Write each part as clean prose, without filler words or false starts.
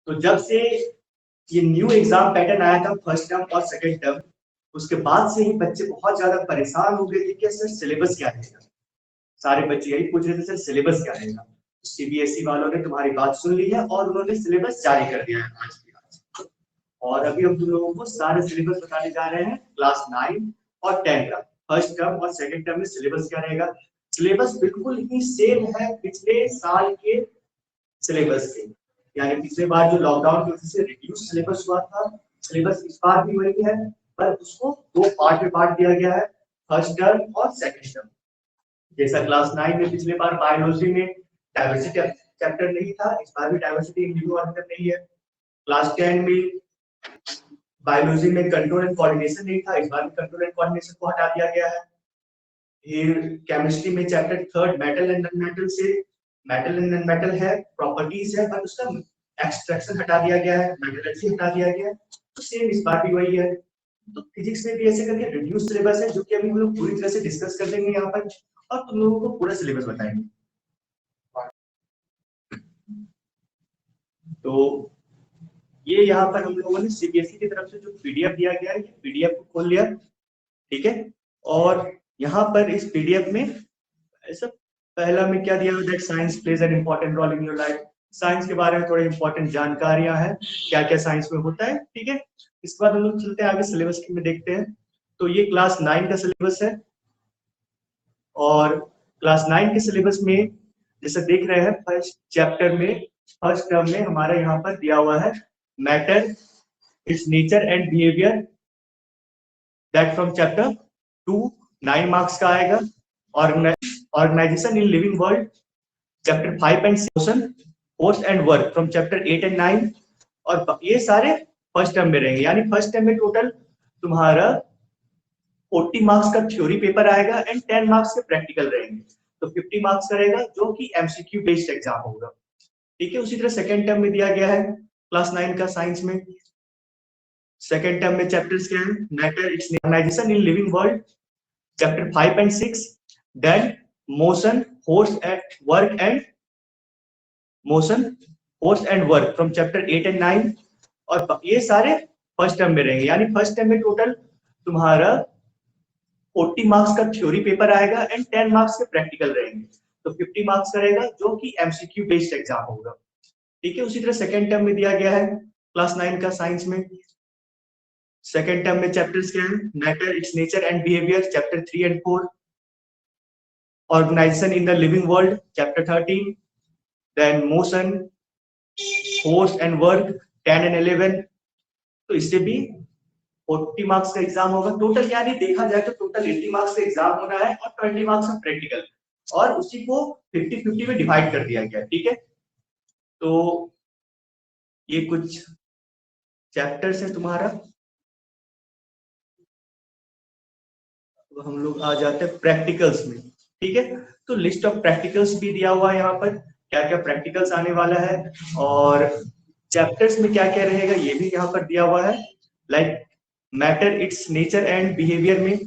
तो जब से ये न्यू एग्जाम पैटर्न आया था फर्स्ट टर्म और सेकंड टर्म, उसके बाद से ही बच्चे बहुत ज्यादा परेशान हो गए थे कि सर सिलेबस क्या रहेगा। सारे बच्चे यही पूछ रहे थे सर सिलेबस क्या रहेगा। सीबीएसई वालों ने तुम्हारी बात सुन ली है और उन्होंने सिलेबस जारी कर दिया है आज की आज। और अभी हम तुम लोगों को सारे सिलेबस बताने जा रहे हैं क्लास 9 और 10 का। फर्स्ट टर्म और सेकंड टर्म में सिलेबस क्या रहेगा। सिलेबस बिल्कुल ही सेम है पिछले साल के सिलेबस से, यानी पिछले बार जो लॉकडाउन की वजह से रिड्यूस सिलेबस हुआ था, सिलेबस इस बार भी वही है, पर उसको दो पार्ट में बांट दिया गया है, फर्स्ट टर्म और सेकंड टर्म। जैसा क्लास 9 में पिछले बार बायोलॉजी में डाइवर्सिटी चैप्टर नहीं था, इस बार भी डाइवर्सिटी न्यू ऑर्गेनिज्म नहीं है। क्लास 10 में बायोलॉजी में कंट्रोल एंड कोऑर्डिनेशन नहीं था, इस बार भी कंट्रोल एंड कोऑर्डिनेशन को हटा दिया गया है। फिर केमिस्ट्री में chapter third metal and non metal से मेटल एंड नॉन मेटल है, प्रॉपर्टीज है, पर उसका एक्सट्रैक्शन हटा दिया गया है, मेटलर्जी हटा दिया गया है। तो सेम इस बार भी वही है। तो फिजिक्स में भी ऐसे करके रिड्यूस सिलेबस है, जो कि अभी हम लोग पूरी तरह से डिस्कस कर देंगे यहाँ पर और तुम लोगों को पूरा सिलेबस बताएंगे। तो ये यहाँ पर हम लोगों ने सीबीएसई की तरफ से जो पीडीएफ दिया गया है, पीडीएफ को खोल लिया, ठीक है। और यहाँ पर इस पीडीएफ में ऐसा पहला में क्या दिया हुआ है, science plays an important role in your life. Science के बारे में थोड़ी इंपॉर्टेंट जानकारियां हैं, क्या क्या साइंस में होता है, ठीक है। इसके बाद हम लोग चलते हैं आगे सिलेबस में देखते हैं। तो ये क्लास 9 का सिलेबस है और क्लास 9 के सिलेबस में जैसे देख रहे हैं फर्स्ट चैप्टर में फर्स्ट टर्म में हमारा यहाँ पर दिया हुआ है matter, its nature and behaviour, that from chapter 2 9 marks का आएगा। Organisation in living world chapter 5 and 6, post and work from chapter 8 and 9। और ये सारे फर्स्ट टर्म में रहेंगे, यानी फर्स्ट टर्म में टोटल तुम्हारा 40 मार्क्स का थ्योरी पेपर आएगा एंड 10 मार्क्स के प्रैक्टिकल रहेंगे। तो 50 मार्क्स का रहेगा जो कि एमसीक्यू बेस्ड एग्जाम होगा, ठीक है। उसी तरह सेकंड टर्म में दिया गया है क्लास 9 का साइंस में। सेकंड टर्म में चैप्टर्स क्या है, matter, its organisation in living world chapter 5 and 6, then motion, force at work and motion, force and work from chapter 8 and 9। और ये सारे फर्स्ट टर्म में रहेंगे, यानी फर्स्ट टर्म में टोटल तुम्हारा 40 मार्क्स का थ्योरी पेपर आएगा एंड 10 मार्क्स के प्रैक्टिकल रहेंगे। तो 50 मार्क्स का रहेगा जो कि एमसीक्यू बेस्ड एग्जाम होगा, ठीक है। उसी तरह सेकंड टर्म में दिया गया है क्लास 9 का साइंस में। सेकंड टर्म में चैप्टर्स क्या है, matter, its nature and behaviour chapter 3 and 4, organisation in the living world chapter 13, then motion, force and work 10 and 11। तो इससे भी 40 मार्क्स का एग्जाम होगा टोटल, यानी देखा जाए तो टोटल 80 मार्क्स का एग्जाम होना है और 20 मार्क्स का प्रैक्टिकल, और उसी को 50-50 में डिवाइड कर दिया गया, ठीक है। तो ये कुछ चैप्टर्स है तुम्हारा। तो हम लोग आ जाते हैं प्रैक्टिकल्स में, ठीक है। तो लिस्ट ऑफ प्रैक्टिकल्स भी दिया हुआ है यहाँ पर, क्या क्या प्रैक्टिकल्स आने वाला है और चैप्टर्स में क्या क्या रहेगा ये भी यहाँ पर दिया हुआ है। Like matter, its nature and behaviour में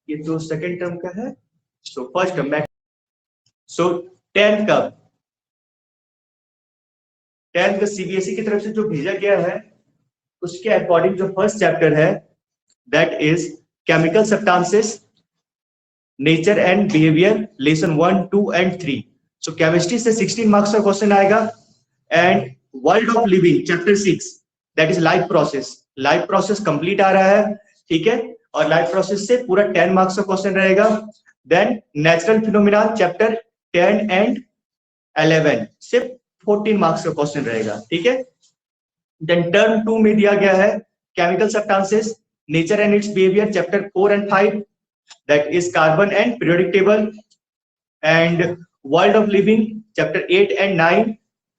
ये तो सेकंड टर्म का है। सो फर्स्ट टर्म मैटर, सो 10th का सीबीएसई की तरफ से जो भेजा गया है उसके अकॉर्डिंग जो फर्स्ट चैप्टर है that is chemical substances, nature and behaviour, lesson 1, 2 and 3। So chemistry से 16 मार्क्स का क्वेश्चन आएगा and world of living chapter 6 that is life process. Life process complete आ रहा है, ठीक है, और लाइफ प्रोसेस से पूरा 10 मार्क्स का क्वेश्चन रहेगा। Then natural phenomena chapter 10 and 11 से 14 मार्क्स का क्वेश्चन रहेगा, ठीक है। देन टर्म 2 में दिया गया है chemical substances, nature and it's behaviour chapter 4 and 5, that is carbon and periodic table, and world of living chapter 8 and 9,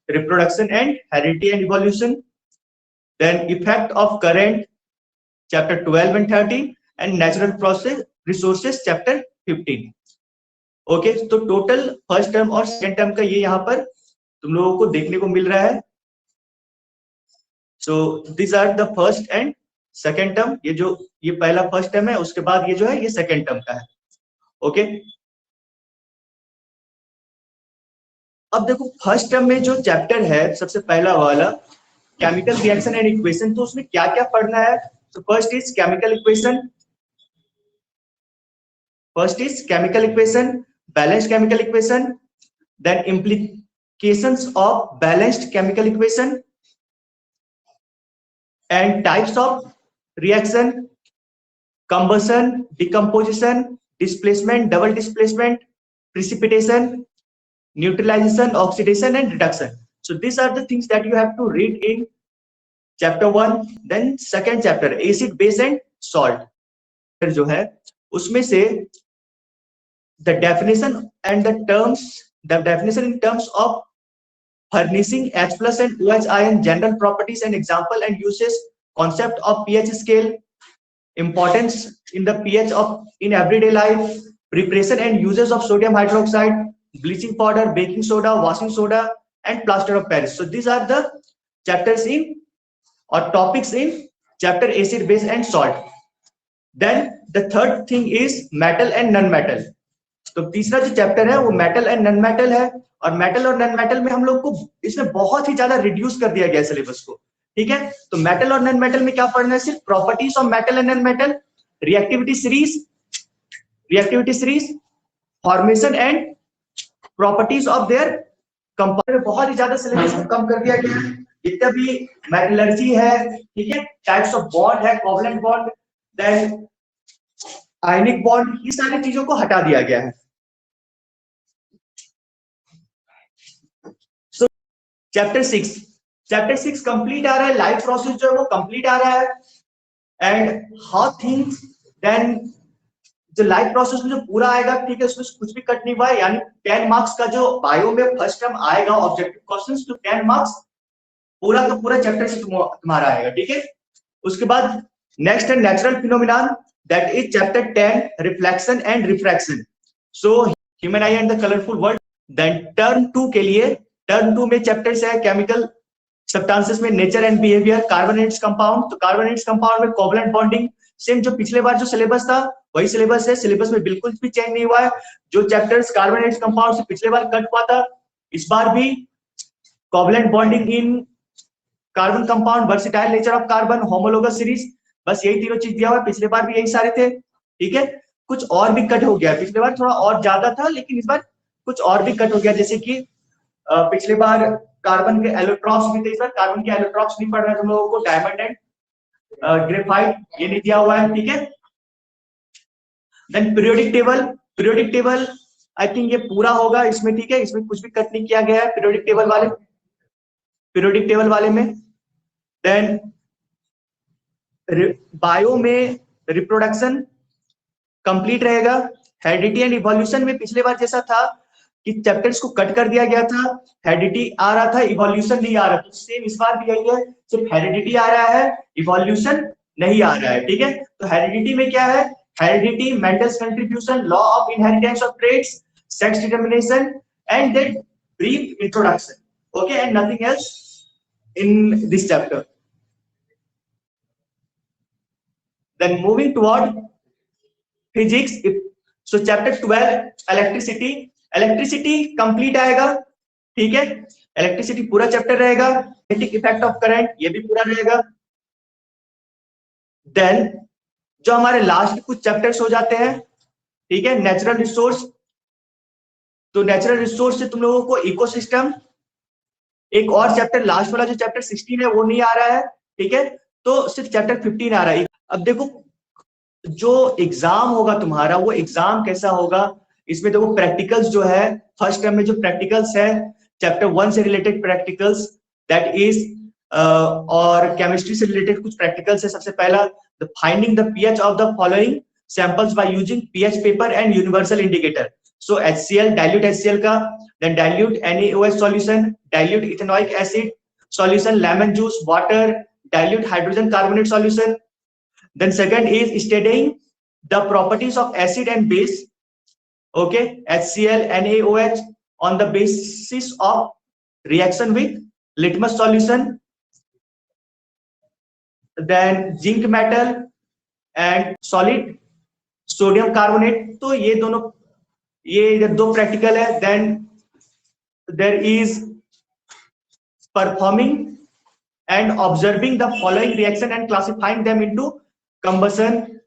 reproduction and heredity and evolution, then effect of current chapter 12 and 13, and natural process resources chapter 15। Okay, तो total first term और second term का ये यहाँ पर तुम लोगों को देखने को मिल रहा है। So this are the first and second term, ये पहला फर्स्ट टर्म है, उसके बाद ये जो है ये सेकेंड टर्म का है, ओके। अब देखो फर्स्ट टर्म में जो चैप्टर है सबसे पहला वाला केमिकल रिएक्शन एंड इक्वेशन। तो उसमें क्या क्या पढ़ना है? तो first is chemical equation, balanced chemical equation, then implications of balanced chemical equation and types of reaction, combustion, decomposition, displacement, double displacement, precipitation, neutralization, oxidation and reduction. So these are the things that you have to read in chapter 1. Then second chapter acid, base and salt जो है उसमें से the definition and the definition in terms of furnishing H plus and OH ion, general properties and example and uses, concept of pH scale, importance in the pH of in everyday life, preparation and uses of sodium hydroxide, bleaching powder, baking soda, washing soda and plaster of Paris. So these are the chapters in or topics in chapter acid, base and salt. Then the third thing is metal and non-metal. तो तीसरा जो chapter है वो metal and non metal है, और metal और non metal में हम लोग को इसमें बहुत ही ज्यादा रिड्यूस कर दिया गया है सिलेबस को, ठीक है। तो मेटल और नॉन मेटल में क्या पढ़ना है? सिर्फ properties of metal and non metal, reactivity series, formation and properties of their compound. बहुत ही ज्यादा सिलेबस को कम कर दिया गया है। जितना भी मेटलर्जी है, ठीक है, टाइप्स ऑफ बॉन्ड है, covalent bond, then ionic bond, ये सारी चीजों को हटा दिया गया है। सो चैप्टर 6 कंप्लीट आ रहा है, लाइफ प्रोसेस जो है वो कंप्लीट आ रहा है, एंड हाउ थिंग्स, देन जो लाइफ प्रोसेस में जो पूरा आएगा, ठीक है, उसमें कुछ भी कट नहीं हुआ है, यानी 10 मार्क्स का जो बायो में फर्स्ट टर्म आएगा ऑब्जेक्टिव क्वेश्चंस, तो 10 मार्क्स पूरा का पूरा चैप्टर से तुम्हारा आएगा, ठीक है। उसके बाद नेक्स्ट है natural phenomena, that is chapter 10, reflection and refraction. So human eye and the colorful world. Then term 2 के लिए, term 2 में चैप्टर्स है केमिकल सब्सटेंसेस में nature and behaviour, carbon and compound. तो कार्बन एंड कंपाउंड में covalent bonding, same जो पिछले बार जो सिलेबस था वही सिलेबस है, सिलेबस में बिल्कुल भी चेंज नहीं हुआ है। जो चैप्टर्स कार्बन एंड कंपाउंड से पिछले बार कट हुआ था, इस बार भी covalent bonding in carbon compound, versatile nature of carbon, homologous series, बस यही तीनों चीज दिया हुआ है। पिछले बार भी यही सारे थे, ठीक है। कुछ और भी कट हो गया, पिछले बार थोड़ा और ज्यादा था, लेकिन इस बार कुछ और भी कट हो गया, जैसे कि पिछले बार कार्बन के एलोट्रॉप्स भी थे, इस बार कार्बन के एलोट्रॉप्स नहीं पढ़ रहे तुम लोगों को, डायमंड एंड ग्रेफाइट ये नहीं दिया हुआ है, ठीक है। Then periodic table I think ये पूरा होगा इसमें, ठीक है, इसमें कुछ भी कट नहीं किया गया है पीरियोडिक टेबल वाले में। देन बायो में रिप्रोडक्शन कंप्लीट रहेगा। हेरिडिटी एंड इवोल्यूशन में पिछले बार जैसा था कि चैप्टर्स को कट कर दिया गया था, हेरिडिटी आ रहा था, इवोल्यूशन नहीं आ रहा था, सेम इस बार भी यही है, सिर्फ हेरिडिटी आ रहा है, इवोल्यूशन नहीं आ रहा है, ठीक है। तो हेरिडिटी में क्या है? Heredity, Mendel's contribution, law of inheritance of traits, sex determination and then brief introduction, okay, and nothing else in this chapter. Then moving toward physics, so chapter 12 electricity complete आएगा, ठीक है, इलेक्ट्रिसिटी पूरा chapter रहेगा। Magnetic effect of current ये भी पूरा रहेगा। Then जो हमारे लास्ट कुछ चैप्टर्स हो जाते हैं, ठीक है, नेचुरल रिसोर्स। तो नेचुरल रिसोर्स से तुम लोगों को इकोसिस्टम, एक और चैप्टर लास्ट वाला जो चैप्टर 16 है वो नहीं आ रहा है, ठीक है, तो सिर्फ चैप्टर 15 आ रहा है। अब देखो जो एग्जाम होगा तुम्हारा, वो एग्जाम कैसा होगा, इसमें देखो प्रैक्टिकल्स जो है, फर्स्ट टर्म में जो प्रैक्टिकल्स है चैप्टर 1 से रिलेटेड प्रैक्टिकल्स, दैट इज और केमिस्ट्री से रिलेटेड कुछ प्रैक्टिकल्स है। सबसे पहला the finding the pH of the following samples by using pH paper and universal indicator. So HCl, dilute HCl का, then dilute NaOH solution, dilute ethanoic acid solution, lemon juice, water, dilute hydrogen carbonate solution. Then second is studying the properties of acid and base, okay, HCl, NaOH on the basis of reaction with litmus solution, then zinc metal and solid sodium carbonate। तो ये दोनों, ये दो practical है। then there is performing and observing the following reaction and classifying them into combustion,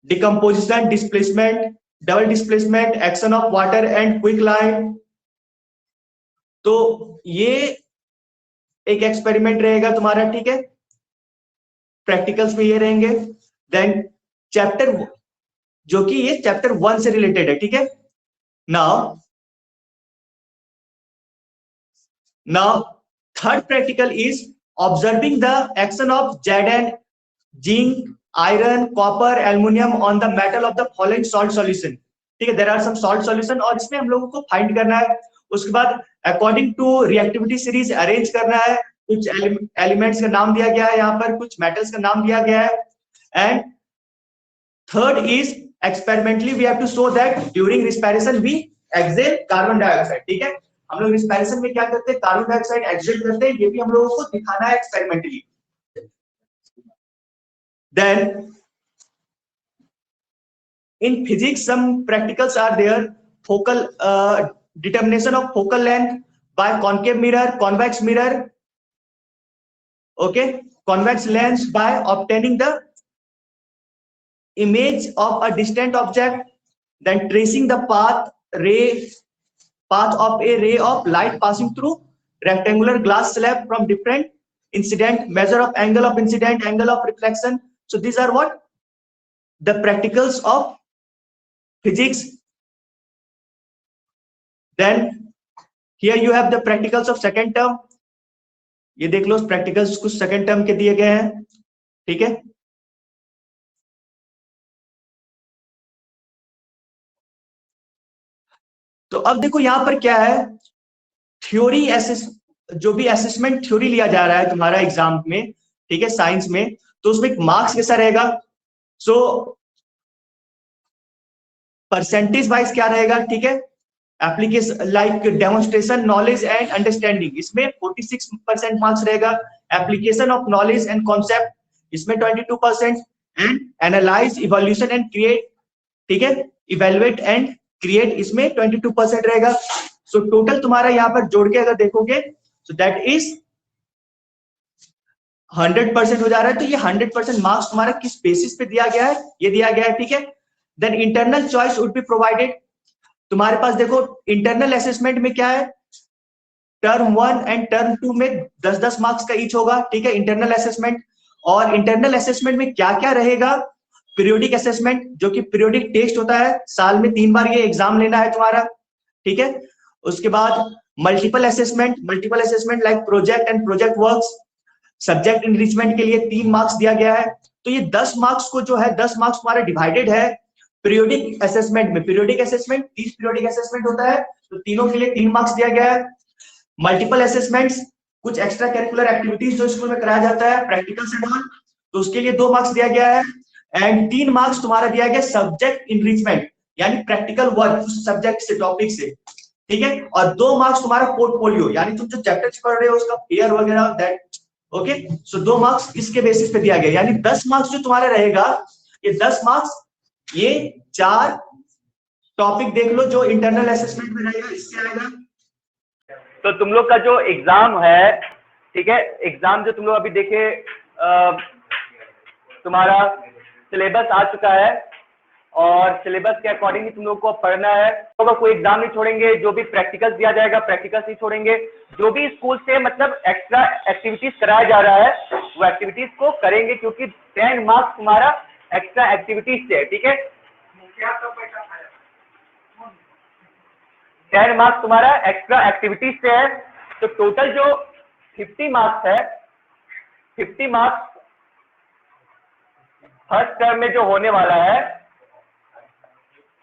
decomposition, displacement, double displacement, action of water and quicklime. तो ये एक experiment रहेगा तुम्हारा, ठीक है, प्रैक्टिकल्स में ये रहेंगे। देन चैप्टर, जो कि ये चैप्टर 1 से रिलेटेड है, ठीक है। Now third practical is observing the action of Zn, zinc, iron, copper, aluminium on the metal of the following salt solution, ठीक है। There are some salt solution और इसमें हम लोगों को फाइंड करना है। उसके बाद according to reactivity series arrange करना है। कुछ एलिमेंट्स का नाम दिया गया है यहाँ पर, कुछ मेटल्स का नाम दिया गया है। And third is experimentally we have to show that during respiration we exhale carbon dioxide, ठीक है। हम लोग रिस्पिरेशन में क्या करते हैं, कार्बन डाइऑक्साइड एक्सेल करते हैं, ये भी हम लोगों को दिखाना है experimentally. Then in physics some practicals are there. Focal determination of focal length by concave mirror, convex mirror, okay, convex lens by obtaining the image of a distant object, then tracing the path of a ray of light passing through rectangular glass slab from different incident, measure of angle of incident, angle of reflection. So these are what the practicals of physics. Then here you have the practicals of second term. ये देख लो practicals कुछ second term के दिए गए हैं, ठीक है। तो अब देखो यहाँ पर क्या है, थ्योरी जो भी असेसमेंट थ्योरी लिया जा रहा है तुम्हारा एग्जाम में, ठीक है, साइंस में, तो उसमें मार्क्स कैसा रहेगा। सो परसेंटेज वाइज क्या रहेगा, ठीक है। Application like demonstration, knowledge and understanding, इसमें 46% मार्क्स रहेगा। Application of knowledge and concept, इसमें 22%। And analyse, evolution and create, ठीक है, इवेलुएट एंड क्रिएट, इसमें 22% रहेगा। सो टोटल तुम्हारा यहाँ पर जोड़ के अगर देखोगे सो दैट इज 100% हो जा रहा है। तो ये 100% मार्क्स तुम्हारा किस बेसिस पे दिया गया है, ये दिया गया है, ठीक है। Then internal choice would be provided. तुम्हारे पास देखो इंटरनल असेसमेंट में क्या है, टर्म 1 एंड टर्म 2 में 10-10 मार्क्स का ईच होगा, ठीक है, इंटरनल असेसमेंट। और इंटरनल असेसमेंट में क्या क्या रहेगा, पीरियोडिक असेसमेंट, जो कि पीरियोडिक टेस्ट होता है, साल में 3 बार ये एग्जाम लेना है तुम्हारा, ठीक है। उसके बाद multiple assessment like project and project works. Subject enrichment के लिए 3 मार्क्स दिया गया है। तो ये 10 मार्क्स को जो है 10 मार्क्स तुम्हारा डिवाइडेड है पीरियोडिक असेसमेंट में। पीरियोडिक असेसमेंट 30 पीरियोडिक असेसमेंट होता है, तो तीनों के लिए 3 मार्क्स दिया गया है। मल्टीपल असेसमेंट्स, कुछ एक्स्ट्रा करिकुलर एक्टिविटीज जो स्कूल में कराया जाता है, प्रैक्टिकल्स एंड ऑल, तो उसके लिए 2 मार्क्स दिया गया है। एंड 3 मार्क्स तुम्हारा दिया गया सब्जेक्ट इनरिचमेंट, यानी प्रैक्टिकल वर्क उस सब्जेक्ट से, टॉपिक से, ठीक है। और 2 मार्क्स तुम्हारा पोर्टफोलियो, यानी तुम जो चैप्टर्स पढ़ रहे हो उसका पेयर वगैरह, दैट ओके। सो 2 मार्क्स इसके बेसिस पे दिया गया, यानी 10 मार्क्स जो तुम्हारा रहेगा, ये 10 मार्क्स ये 4 टॉपिक देख लो जो इंटरनल असेसमेंट में रहेगा, इससे आएगा। तो तुम लोग का जो एग्जाम है, ठीक है, एग्जाम जो तुम लोग अभी देखे, तुम्हारा सिलेबस आ चुका है और सिलेबस के अकॉर्डिंग ही तुम लोग को पढ़ना है। तो कोई एग्जाम नहीं छोड़ेंगे, जो भी प्रैक्टिकल्स दिया जाएगा प्रैक्टिकल्स नहीं छोड़ेंगे। जो भी स्कूल से मतलब एक्स्ट्रा एक्टिविटीज कराया जा रहा है वो एक्टिविटीज को करेंगे, क्योंकि 10 मार्क्स तुम्हारा एक्स्ट्रा एक्टिविटीज से है, ठीक है। 10 मार्क्स तुम्हारा एक्स्ट्रा एक्टिविटीज से है। तो टोटल जो 50 मार्क्स है, 50 मार्क्स फर्स्ट टर्म में जो होने वाला है,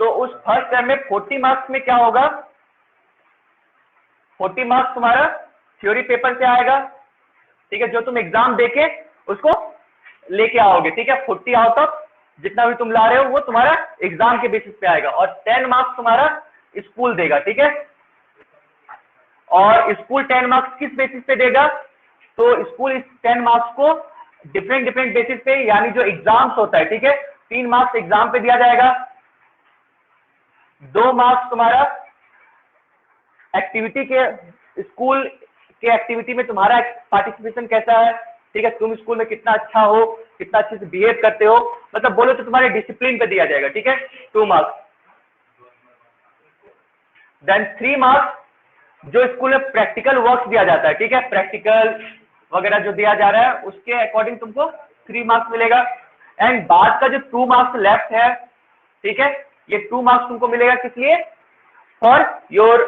तो उस फर्स्ट टर्म में 40 मार्क्स में क्या होगा, 40 मार्क्स तुम्हारा थ्योरी पेपर से आएगा, ठीक है, जो तुम एग्जाम देके उसको लेके आओगे, ठीक है। 40 आउट ऑफ जितना भी तुम ला रहे हो वो तुम्हारा एग्जाम के बेसिस पे आएगा। और 10 मार्क्स तुम्हारा स्कूल देगा, ठीक है। और स्कूल 10 मार्क्स किस बेसिस पे देगा, तो स्कूल इस 10 मार्क्स को डिफरेंट बेसिस पे, यानी जो एग्जाम्स होता है, ठीक है, 3 मार्क्स एग्जाम पे दिया जाएगा, 2 मार्क्स तुम्हारा एक्टिविटी के स्कूल के एक्टिविटी में तुम्हारा पार्टिसिपेशन कैसा है, ठीक है, तुम स्कूल में कितना अच्छा हो, कितना अच्छे से बिहेव करते हो, मतलब बोलो तो तुम्हारे डिसिप्लिन पे दिया जाएगा, ठीक है, 2 मार्क्स। देन 3 मार्क्स जो स्कूल में प्रैक्टिकल वर्क दिया जाता है, ठीक है, प्रैक्टिकल वगैरह जो दिया जा रहा है उसके अकॉर्डिंग तुमको 3 मार्क्स मिलेगा। एंड बाद का जो 2 मार्क्स लेफ्ट है, ठीक है, ये 2 मार्क्स तुमको मिलेगा किस लिए, फॉर योर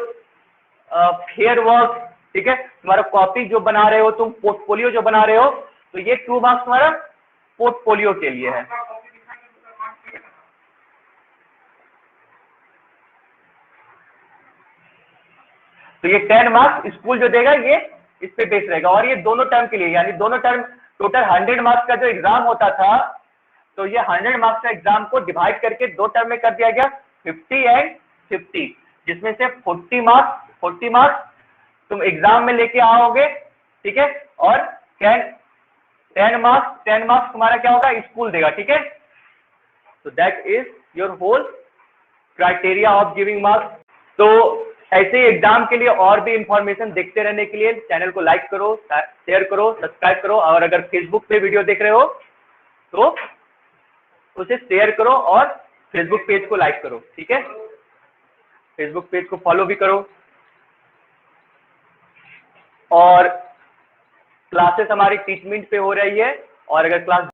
फेयर वर्क, ठीक है, तुम्हारा कॉपी जो बना रहे हो तुम, पोर्टफोलियो जो बना रहे हो, तो ये 2 मार्क्स तुम्हारा पोर्टफोलियो के लिए है। तो ये 10 मार्क्स स्कूल जो देगा ये इस पे बेस रहेगा, और ये दोनों टर्म के लिए, यानी दोनों टर्म टोटल 100 मार्क्स का जो एग्जाम होता था, तो ये 100 मार्क्स का एग्जाम को डिवाइड करके 2 टर्म में कर दिया गया, 50 एंड 50, जिसमें से 40 मार्क्स तुम एग्जाम में लेके आओगे, ठीक है, और 10 मार्क्स तुम्हारा क्या होगा, स्कूल देगा, ठीक है। तो that is your whole criteria of giving marks. तो ऐसे ही एग्जाम के लिए और भी इंफॉर्मेशन देखते रहने के लिए चैनल को लाइक करो, शेयर करो, सब्सक्राइब करो, और अगर फेसबुक पे वीडियो देख रहे हो तो उसे शेयर करो और फेसबुक पेज को लाइक करो, ठीक है, फेसबुक पेज को फॉलो भी करो। और क्लासेस हमारी टीचमेंट पे हो रही है, और अगर क्लास